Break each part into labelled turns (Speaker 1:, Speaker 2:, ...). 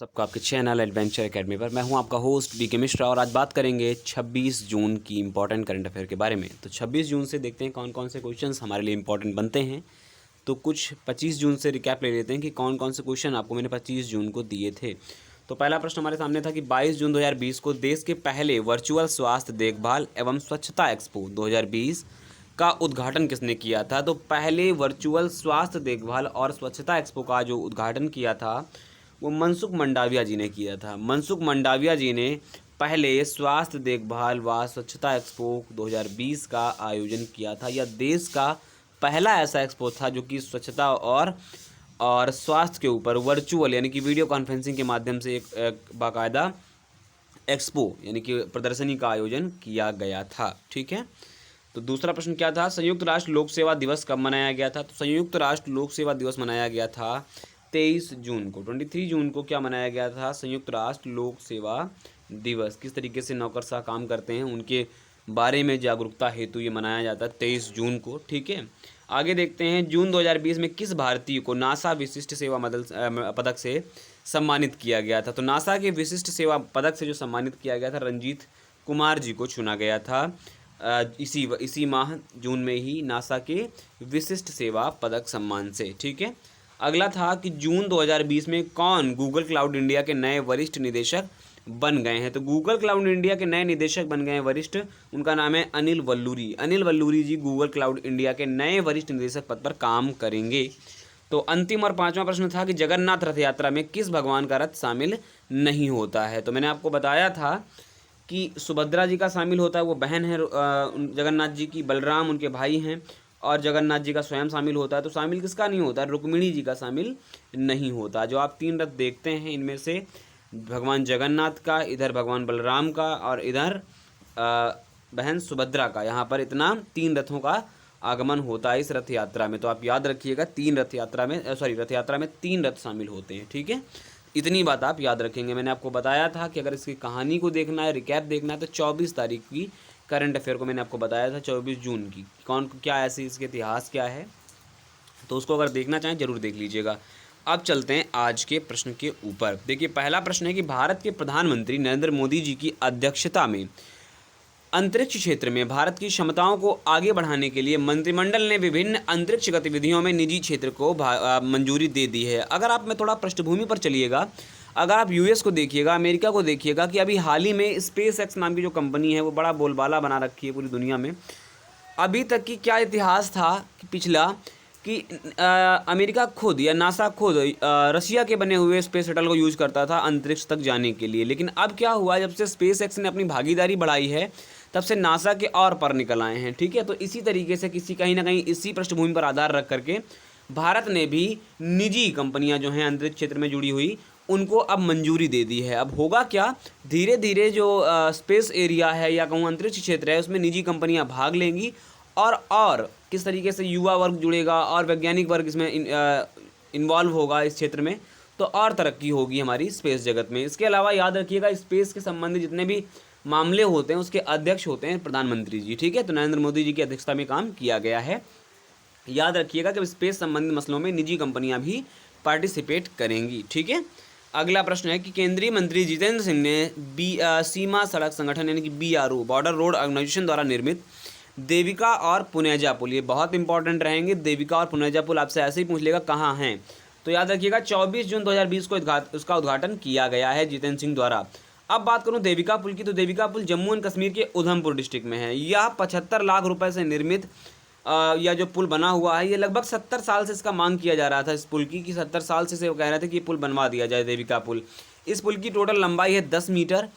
Speaker 1: सबका आपके channel adventure academy पर मैं हूं आपका होस्ट बीके मिश्रा और आज बात करेंगे 26 जून की इंपॉर्टेंट करंट अफेयर के बारे में। तो 26 जून से देखते हैं कौन कौन से क्वेश्चंस हमारे लिए इंपॉर्टेंट बनते हैं। तो कुछ 25 जून से रिकैप ले लेते हैं कि कौन कौन से क्वेश्चन आपको मैंने 25 जून को दिए थे। तो पहला प्रश्न हमारे सामने था कि 22 जून 2020 को देश के पहले वर्चुअल स्वास्थ्य देखभाल एवं स्वच्छता एक्सपो 2020 का उद्घाटन किसने किया था। तो पहले वर्चुअल स्वास्थ्य देखभाल और स्वच्छता एक्सपो का जो उद्घाटन किया था वो मनसुख मंडाविया जी ने किया था। मनसुख मंडाविया जी ने पहले स्वास्थ्य देखभाल व स्वच्छता एक्सपो 2020 का आयोजन किया था। यह देश का पहला ऐसा एक्सपो था जो कि स्वच्छता और स्वास्थ्य के ऊपर वर्चुअल यानी कि वीडियो कॉन्फ्रेंसिंग के माध्यम से एक बाकायदा एक्सपो यानी कि प्रदर्शनी का आयोजन किया गया था। ठीक है। तो दूसरा प्रश्न क्या था, संयुक्त राष्ट्र लोक सेवा दिवस कब मनाया गया था। तो संयुक्त राष्ट्र लोक सेवा दिवस मनाया गया था 23 जून को। 23 जून को क्या मनाया गया था, संयुक्त राष्ट्र लोक सेवा दिवस। किस तरीके से नौकरशाह काम करते हैं उनके बारे में जागरूकता हेतु ये मनाया जाता है 23 जून को। ठीक है। आगे देखते हैं, जून 2020 में किस भारतीय को नासा विशिष्ट सेवा पदक से सम्मानित किया गया था। तो नासा के विशिष्ट सेवा पदक से जो सम्मानित किया गया था रंजीत कुमार जी को चुना गया था इसी माह जून में ही नासा के विशिष्ट सेवा पदक सम्मान से। ठीक है। अगला था कि जून 2020 में कौन गूगल क्लाउड इंडिया के नए वरिष्ठ निदेशक बन गए हैं। तो गूगल क्लाउड इंडिया के नए निदेशक बन गए हैं वरिष्ठ, उनका नाम है अनिल वल्लूरी। अनिल वल्लूरी जी गूगल क्लाउड इंडिया के नए वरिष्ठ निदेशक पद पर काम करेंगे। तो अंतिम और पांचवा प्रश्न था कि जगन्नाथ रथ यात्रा में किस भगवान का रथ शामिल नहीं होता है। तो मैंने आपको बताया था कि सुभद्रा जी का शामिल होता है, वो बहन है जगन्नाथ जी की, बलराम उनके भाई हैं और जगन्नाथ जी का स्वयं शामिल होता है। तो शामिल किसका नहीं होता, रुक्मिणी जी का शामिल नहीं होता। जो आप तीन रथ देखते हैं इनमें से भगवान जगन्नाथ का, इधर भगवान बलराम का और इधर बहन सुभद्रा का, यहाँ पर इतना तीन रथों का आगमन होता है इस रथ यात्रा में। तो आप याद रखिएगा रथ यात्रा में तीन रथ शामिल होते हैं। ठीक है, इतनी बात आप याद रखेंगे। मैंने आपको बताया था कि अगर इसकी कहानी को देखना है, रिकैप देखना है, तो 24 तारीख की करंट अफेयर को मैंने आपको बताया था 24 जून की कौन क्या ऐसी इसके इतिहास क्या है, तो उसको अगर देखना चाहें जरूर देख लीजिएगा। अब चलते हैं आज के प्रश्न के ऊपर। देखिए पहला प्रश्न है कि भारत के प्रधानमंत्री नरेंद्र मोदी जी की अध्यक्षता में अंतरिक्ष क्षेत्र में भारत की क्षमताओं को आगे बढ़ाने के लिए मंत्रिमंडल ने विभिन्न अंतरिक्ष गतिविधियों में निजी क्षेत्र को मंजूरी दे दी है। अगर आप में थोड़ा पृष्ठभूमि पर चलिएगा, अगर आप यूएस को देखिएगा, अमेरिका को देखिएगा कि अभी हाल ही में स्पेस एक्स नाम की जो कंपनी है वो बड़ा बोलबाला बना रखी है पूरी दुनिया में। अभी तक की क्या इतिहास था कि पिछला कि अमेरिका खुद या नासा खुद रशिया के बने हुए स्पेस शटल को यूज करता था अंतरिक्ष तक जाने के लिए। लेकिन अब क्या हुआ, जब से स्पेस एक्स ने अपनी भागीदारी बढ़ाई है तब से नासा के और पर निकल आए हैं। ठीक है। तो इसी तरीके से कहीं ना कहीं इसी पृष्ठभूमि पर आधार रख करके भारत ने भी निजी कंपनियां जो हैं अंतरिक्ष क्षेत्र में जुड़ी हुई उनको अब मंजूरी दे दी है। अब होगा क्या, धीरे धीरे जो स्पेस एरिया है या कहूँ अंतरिक्ष क्षेत्र है उसमें निजी कंपनियां भाग लेंगी और किस तरीके से युवा वर्ग जुड़ेगा और वैज्ञानिक वर्ग इसमें इन्वॉल्व होगा इस क्षेत्र में, तो और तरक्की होगी हमारी स्पेस जगत में। इसके अलावा याद रखिएगा स्पेस के संबंधित जितने भी मामले होते हैं उसके अध्यक्ष होते हैं प्रधानमंत्री जी। ठीक है। तो नरेंद्र मोदी जी की अध्यक्षता में काम किया गया है। याद रखिएगा कि स्पेस संबंधित मसलों में निजी कंपनियां भी पार्टिसिपेट करेंगी। ठीक है। अगला प्रश्न है कि केंद्रीय मंत्री जितेंद्र सिंह ने सीमा सड़क संगठन यानी कि BRO बॉर्डर रोड ऑर्गेनाइजेशन द्वारा निर्मित देविका और पुनेजा पुल, ये बहुत इंपॉर्टेंट रहेंगे। देविका और पुनेजा पुल आपसे ऐसे ही पूछ लेगा कहाँ हैं, तो याद रखिएगा 24 जून 2020 को उसका उद्घाटन किया गया है जितेंद्र सिंह द्वारा। अब बात करूं देविका पुल की, तो देविका पुल जम्मू एंड कश्मीर के उधमपुर डिस्ट्रिक्ट में है। यह 75 लाख रुपए से निर्मित यह जो पुल बना हुआ है, ये लगभग 70 साल से इसका मांग किया जा रहा था इस पुल की, कि 70 साल से वो कह रहे थे कि ये पुल बनवा दिया जाए देविका पुल। इस पुल की टोटल लंबाई है 10 मीटर,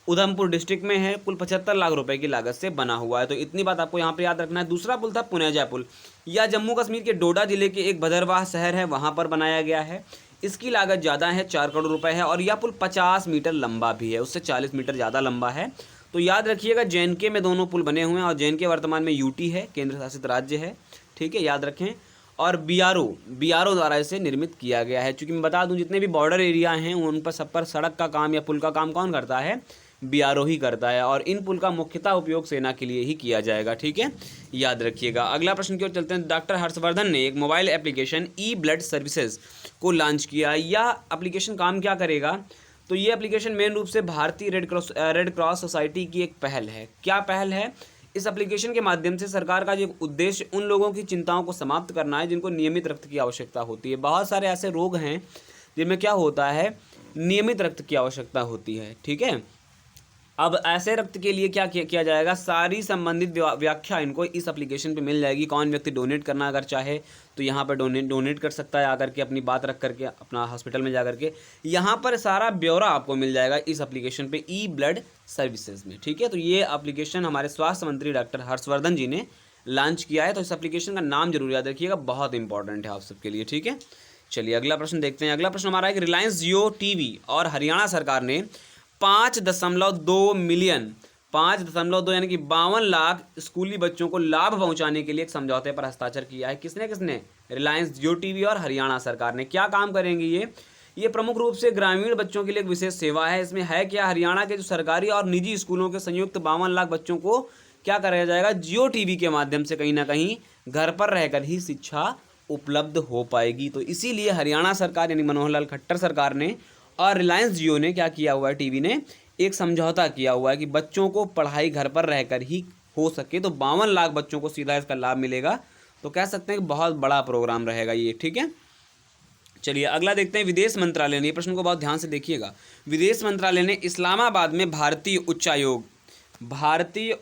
Speaker 1: उधमपुर डिस्ट्रिक्ट में है, पुल 75 लाख रुपए की लागत से बना हुआ है। तो इतनी बात आपको यहाँ पे याद रखना है। दूसरा पुल था पुनेजा पुल, यह जम्मू कश्मीर के डोडा जिले के एक भदरवाह शहर है वहाँ पर बनाया गया है। इसकी लागत ज़्यादा है, 4 करोड़ रुपए है और यह पुल 50 मीटर लंबा भी है, उससे 40 मीटर ज़्यादा लंबा है। तो याद रखिएगा JNK में दोनों पुल बने हुए हैं और JNK वर्तमान में UT है, केंद्र शासित राज्य है। ठीक है, याद रखें। और BRO द्वारा इसे निर्मित किया गया है। चूँकि मैं बता दूं जितने भी बॉर्डर एरिया हैं उन पर सब पर सड़क का काम या पुल का काम कौन करता है, बीआरओ ही करता है और इन पुल का मुख्यतः उपयोग सेना के लिए ही किया जाएगा। ठीक है, याद रखिएगा। अगला प्रश्न की ओर चलते हैं। डॉक्टर हर्षवर्धन ने एक मोबाइल एप्लीकेशन ई ब्लड सर्विसेज को लॉन्च किया। यह एप्लीकेशन काम क्या करेगा? तो ये एप्लीकेशन मेन रूप से भारतीय रेड क्रॉस सोसाइटी की एक पहल है। क्या पहल है? इस एप्लीकेशन के माध्यम से सरकार का जो उद्देश्य उन लोगों की चिंताओं को समाप्त करना है जिनको नियमित रक्त की आवश्यकता होती है। बहुत सारे ऐसे रोग हैं जिनमें क्या होता है, नियमित रक्त की आवश्यकता होती है। ठीक है, अब ऐसे रक्त के लिए क्या किया जाएगा, सारी संबंधित व्याख्या इनको इस एप्लीकेशन पे मिल जाएगी। कौन व्यक्ति डोनेट करना अगर चाहे तो यहाँ पर डोनेट कर सकता है आकर के, अपनी बात रख करके अपना हॉस्पिटल में जा करके। यहाँ पर सारा ब्यौरा आपको मिल जाएगा इस एप्लीकेशन पे ई ब्लड सर्विसेज में। ठीक है, तो ये एप्लीकेशन हमारे स्वास्थ्य मंत्री डॉक्टर हर्षवर्धन जी ने लॉन्च किया है। तो इस एप्लीकेशन का नाम जरूर याद रखिएगा, बहुत इंपॉर्टेंट है आप सबके लिए। ठीक है, चलिए अगला प्रश्न देखते हैं। अगला प्रश्न हमारा है कि रिलायंस जियो टीवी और हरियाणा सरकार ने 5.2 मिलियन 5.2 यानी कि 52 लाख स्कूली बच्चों को लाभ पहुंचाने के लिए एक समझौते पर हस्ताक्षर किया है। किसने? रिलायंस जियो टीवी और हरियाणा सरकार ने। क्या काम करेंगे ये प्रमुख रूप से ग्रामीण बच्चों के लिए एक विशेष सेवा है। इसमें है क्या, हरियाणा के जो सरकारी और निजी स्कूलों के संयुक्त 52 लाख बच्चों को क्या कराया जाएगा, जियो टीवी के माध्यम से कहीं ना कहीं घर पर रहकर ही शिक्षा उपलब्ध हो पाएगी। तो इसीलिए हरियाणा सरकार यानी मनोहर लाल खट्टर सरकार ने और रिलायंस जियो ने क्या किया हुआ है, टीवी ने एक समझौता किया हुआ है कि बच्चों को पढ़ाई घर पर रहकर ही हो सके। तो 52 लाख बच्चों को सीधा इसका लाभ मिलेगा। तो कह सकते हैं कि बहुत बड़ा प्रोग्राम रहेगा ये। ठीक है, चलिए अगला देखते हैं। विदेश मंत्रालय ने, प्रश्न को बहुत ध्यान से देखिएगा, विदेश मंत्रालय ने इस्लामाबाद में भारतीय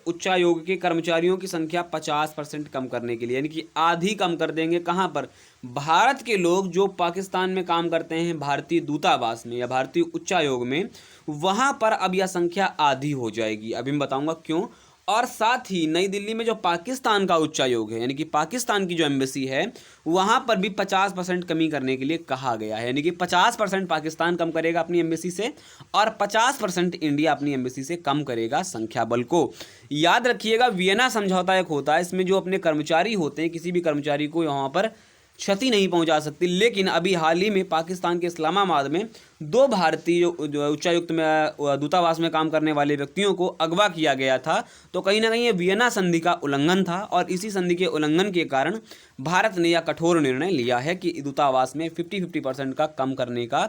Speaker 1: उच्चायोग के कर्मचारियों की संख्या 50% कम करने के लिए, यानी कि आधी कम कर देंगे। कहाँ पर? भारत के लोग जो पाकिस्तान में काम करते हैं भारतीय दूतावास में या भारतीय उच्चायोग में, वहाँ पर अब यह संख्या आधी हो जाएगी। अभी मैं बताऊंगा क्यों। और साथ ही नई दिल्ली में जो पाकिस्तान का उच्चायोग है यानी कि पाकिस्तान की जो एम्बेसी है, वहाँ पर भी 50% कमी करने के लिए कहा गया है। यानी कि 50% पाकिस्तान कम करेगा अपनी एम्बेसी से और 50% इंडिया अपनी एम्बेसी से कम करेगा संख्या बल को। याद रखिएगा, वियना समझौता एक होता है, इसमें जो अपने कर्मचारी होते हैं, किसी भी कर्मचारी को यहाँ पर क्षति नहीं पहुंचा सकती। लेकिन अभी हाल ही में पाकिस्तान के इस्लामाबाद में 2 भारतीय जो उच्चायुक्त में दूतावास में काम करने वाले व्यक्तियों को अगवा किया गया था। तो कहीं ना कहीं ये वियना संधि का उल्लंघन था और इसी संधि के उल्लंघन के कारण भारत ने यह कठोर निर्णय लिया है कि दूतावास में 50% का कम करने का,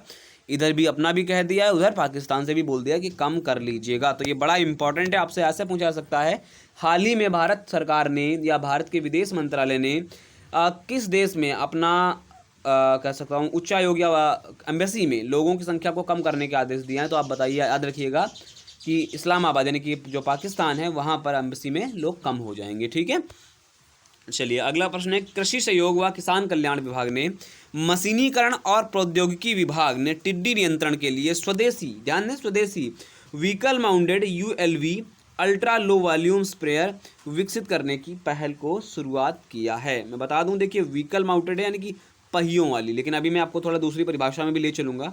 Speaker 1: इधर भी अपना भी कह दिया है, उधर पाकिस्तान से भी बोल दिया कि कम कर लीजिएगा। तो ये बड़ा इंपॉर्टेंट है, आपसे ऐसे पूछा सकता है हाल ही में भारत सरकार ने या भारत के विदेश मंत्रालय ने किस देश में अपना कह सकता हूँ उच्चायोग या एम्बेसी में लोगों की संख्या को कम करने के आदेश दिए हैं। तो आप बताइए, याद रखिएगा कि इस्लामाबाद यानी कि जो पाकिस्तान है वहाँ पर एम्बेसी में लोग कम हो जाएंगे। ठीक है, चलिए अगला प्रश्न है। कृषि सहयोग व किसान कल्याण विभाग ने मशीनीकरण और प्रौद्योगिकी विभाग ने टिड्डी नियंत्रण के लिए स्वदेशी, ध्यान दें, स्वदेशी vehicle mounted ULV ultra low volume sprayer विकसित करने की पहल को शुरुआत किया है। मैं बता दूं, देखिए व्हीकल माउंटेड है यानी कि पहियों वाली, लेकिन अभी मैं आपको थोड़ा दूसरी परिभाषा में भी ले चलूँगा।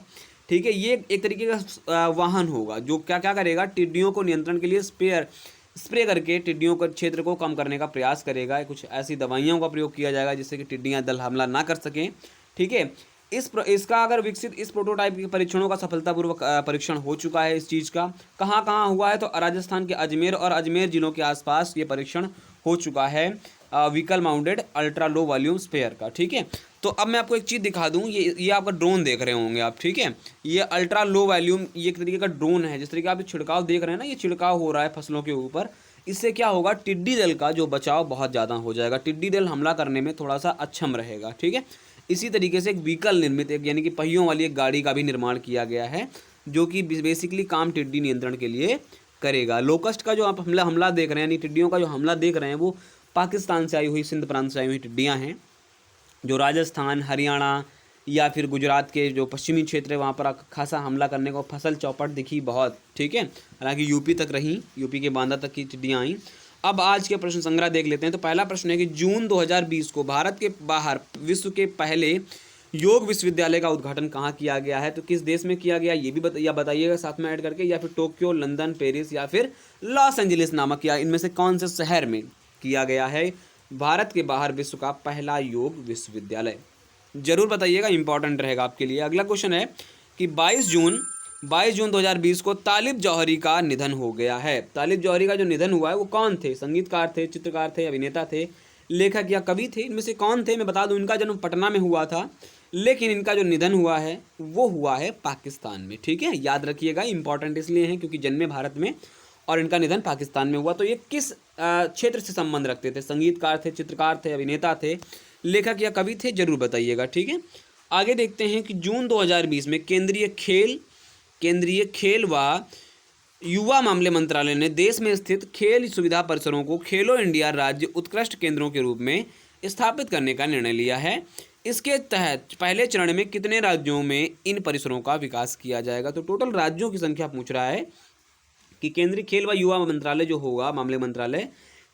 Speaker 1: ठीक है, ये एक तरीके का वाहन होगा जो क्या करेगा, टिड्डियों को नियंत्रण के लिए स्प्रे करके टिड्डियों के क्षेत्र को कम करने का प्रयास करेगा। कुछ ऐसी दवाइयों का प्रयोग किया जाएगा जिससे कि टिड्डियाँ दल हमला ना कर सकें। ठीक है, इसका अगर विकसित इस प्रोटोटाइप के परीक्षणों का सफलतापूर्वक परीक्षण हो चुका है। इस चीज़ का कहाँ हुआ है, तो राजस्थान के अजमेर और अजमेर जिलों के आसपास ये परीक्षण हो चुका है vehicle mounted ultra low volume sprayer का। ठीक है, तो अब मैं आपको एक चीज़ दिखा दूँ, ये आपका ड्रोन देख रहे होंगे आप। ठीक है, ये अल्ट्रा लो वॉल्यूम ये एक तरीके का ड्रोन है। जिस तरीके आप छिड़काव देख रहे हैं ना, ये छिड़काव हो रहा है फसलों के ऊपर, इससे क्या होगा, टिड्डी दल का जो बचाव बहुत ज़्यादा हो जाएगा, टिड्डी दल हमला करने में थोड़ा सा अक्षम रहेगा। ठीक है, इसी तरीके से एक व्हीकल निर्मित एक यानी कि पहियों वाली एक गाड़ी का भी निर्माण किया गया है जो कि बेसिकली काम टिड्डी नियंत्रण के लिए करेगा। लोकस्ट का जो आप हमला देख रहे हैं, यानी टिड्डियों का जो हमला देख रहे हैं, वो पाकिस्तान से आई हुई, सिंध प्रांत से आई हुई टिड्डियाँ हैं जो राजस्थान, हरियाणा या फिर गुजरात के जो पश्चिमी क्षेत्र है वहाँ पर खासा हमला करने को फसल चौपट दिखी बहुत। ठीक है, हालांकि यूपी तक रही, यूपी के बांदा तक की टिड्डियाँ आई। अब आज के प्रश्न संग्रह देख लेते हैं। तो पहला प्रश्न है कि जून 2020 को भारत के बाहर विश्व के पहले योग विश्वविद्यालय का उद्घाटन कहाँ किया गया है, तो किस देश में किया गया, ये भी बताइएगा साथ में ऐड करके, या फिर टोक्यो, लंदन, पेरिस या फिर लॉस एंजलिस नामक, या इनमें से कौन से शहर में किया गया है भारत के बाहर विश्व का पहला योग विश्वविद्यालय, जरूर बताइएगा, इंपॉर्टेंट रहेगा आपके लिए। अगला क्वेश्चन है कि 22 जून 22 जून 2020 को तालिब जौहरी का निधन हो गया है। तालिब जौहरी का जो निधन हुआ है वो कौन थे? संगीतकार थे, चित्रकार थे, अभिनेता थे, लेखक या कवि थे? इनमें से कौन थे? मैं बता दूं, इनका जन्म पटना में हुआ था, लेकिन इनका जो निधन हुआ है वो हुआ है पाकिस्तान में। ठीक है, याद रखिएगा, इंपॉर्टेंट इसलिए हैं क्योंकि जन्मे भारत में और इनका निधन पाकिस्तान में हुआ। तो ये किस क्षेत्र से संबंध रखते थे? संगीतकार थे, चित्रकार थे, अभिनेता थे, लेखक या कवि थे? जरूर बताइएगा। ठीक है, आगे देखते हैं कि जून 2020 में केंद्रीय खेल व युवा मामले मंत्रालय ने देश में स्थित खेल सुविधा परिसरों को खेलो इंडिया राज्य उत्कृष्ट केंद्रों के रूप में स्थापित करने का निर्णय लिया है। इसके तहत पहले चरण में कितने राज्यों में इन परिसरों का विकास किया जाएगा? तो टोटल राज्यों की संख्या पूछ रहा है कि केंद्रीय खेल व युवा मंत्रालय जो होगा, मामले मंत्रालय,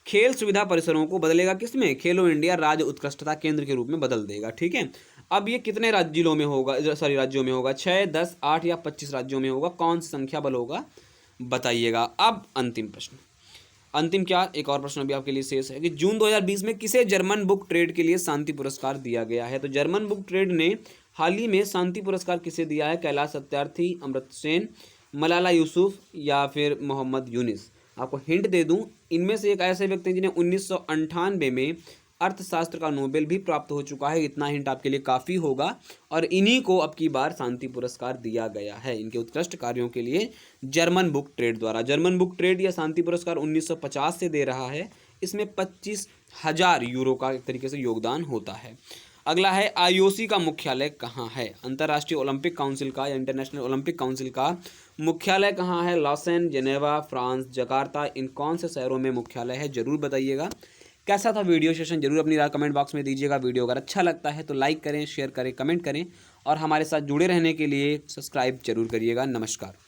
Speaker 1: खेल सुविधा परिसरों को बदलेगा किसमें? खेलो इंडिया राज्य उत्कृष्टता केंद्र के रूप में बदल देगा। ठीक है, अब ये कितने राज्यों में होगा? 6, 10, 8 या 25 राज्यों में होगा? कौन सी संख्या बल होगा बताइएगा। अब अंतिम प्रश्न, अंतिम क्या, एक और प्रश्न अभी आपके लिए शेष है कि जून 2020 में किसे जर्मन बुक ट्रेड के लिए शांति पुरस्कार दिया गया है? तो जर्मन बुक ट्रेड ने हाल ही में शांति पुरस्कार किसे दिया है? कैलाश सत्यार्थी, अमर्त्य सेन, मलाला यूसुफ या फिर मोहम्मद यूनिस? आपको हिंट दे दूं, इनमें से एक ऐसे व्यक्ति हैं जिन्हें 1998 में अर्थशास्त्र का नोबेल भी प्राप्त हो चुका है। इतना हिंट आपके लिए काफ़ी होगा, और इन्हीं को अब की बार शांति पुरस्कार दिया गया है इनके उत्कृष्ट कार्यों के लिए जर्मन बुक ट्रेड द्वारा। जर्मन बुक ट्रेड या शांति पुरस्कार 1950 से दे रहा है। इसमें 25,000 यूरो का एक तरीके से योगदान होता है। अगला है, आईओसी का मुख्यालय कहाँ है? अंतर्राष्ट्रीय ओलंपिक काउंसिल का या इंटरनेशनल ओलंपिक काउंसिल का मुख्यालय कहाँ है? लॉसेन, जेनेवा, फ्रांस, जकार्ता, इन कौन से शहरों में मुख्यालय है? जरूर बताइएगा। कैसा था वीडियो सेशन? जरूर अपनी राय कमेंट बॉक्स में दीजिएगा। वीडियो अगर अच्छा लगता है तो लाइक करें, शेयर करें, कमेंट करें, और हमारे साथ जुड़े रहने के लिए सब्सक्राइब जरूर करिएगा। नमस्कार।